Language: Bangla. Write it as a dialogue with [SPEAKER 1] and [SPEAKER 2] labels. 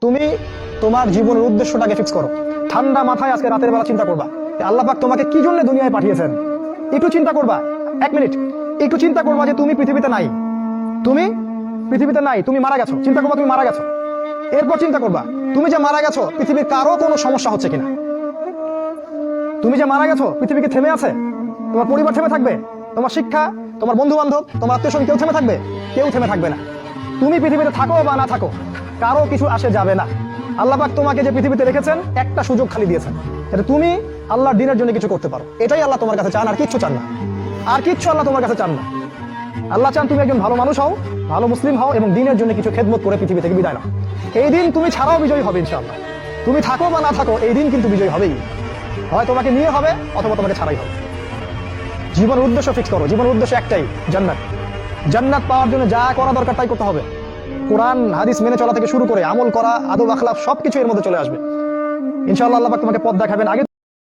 [SPEAKER 1] তুমি তোমার জীবনের উদ্দেশ্যটাকে ফিক্স করো। ঠান্ডা মাথায় আজকে রাতের বেলা চিন্তা করবা যে আল্লাহ পাক তোমাকে কি জন্য দুনিয়ায় পাঠিয়েছেন। একটু চিন্তা করবা, 1 মিনিট একটু চিন্তা করবা যে তুমি পৃথিবীতে নাই, তুমি পৃথিবীতে নাই, তুমি মারা গেছো। চিন্তা করবা তুমি মারা গেছো। এরপর চিন্তা করবা তুমি যে মারা গেছো পৃথিবীর কারো কোনো সমস্যা হচ্ছে কিনা। তুমি যে মারা গেছো পৃথিবী কি থেমে আছে? তোমার পরিবার থেমে থাকবে? তোমার শিক্ষা, তোমার বন্ধু বান্ধব, তোমার আত্মীয় স্বজন কেউ থেমে থাকবে? কেউ থেমে থাকবে না। তুমি পৃথিবীতে থাকো বা না থাকো কারো কিছু আসে যাবে না। আল্লাহ পাক তোমাকে যে পৃথিবীতে রেখেছেন একটা সুযোগ খালি দিয়েছেন, যাতে তুমি আল্লাহর দ্বীনের জন্য কিছু করতে পারো। এটাই আল্লাহ তোমার কাছে চান, আর কিচ্ছু চান না। আর কিচ্ছু আল্লাহ তোমার কাছে চান না। আল্লাহ চান তুমি একজন ভালো মানুষ হও, ভালো মুসলিম হও এবং দ্বীনের জন্য কিছু খেদমত করে পৃথিবী থেকে বিদায় নাও। এই দিন তুমি ছাড়াও বিজয়ী হবে ইনশাআল্লাহ। তুমি থাকো বা না থাকো এই দিন কিন্তু বিজয়ী হবেই। হয় তোমাকে নিয়ে হবে অথবা তোমাকে ছাড়াই হবে। জীবনের উদ্দেশ্য ফিক্স করো। জীবনের উদ্দেশ্য একটাই, জান্নাত। জান্নাত পাওয়ার জন্য যা করা দরকার তাই করতে হবে। কোরআন হাদিস মেনে চলা থেকে শুরু করে আমল করা, আদব আখলাক সবকিছু এর মধ্যে চলে আসবে ইনশাআল্লাহ। আল্লাহ পাক তোমাকে পথ দেখাবেন। আগে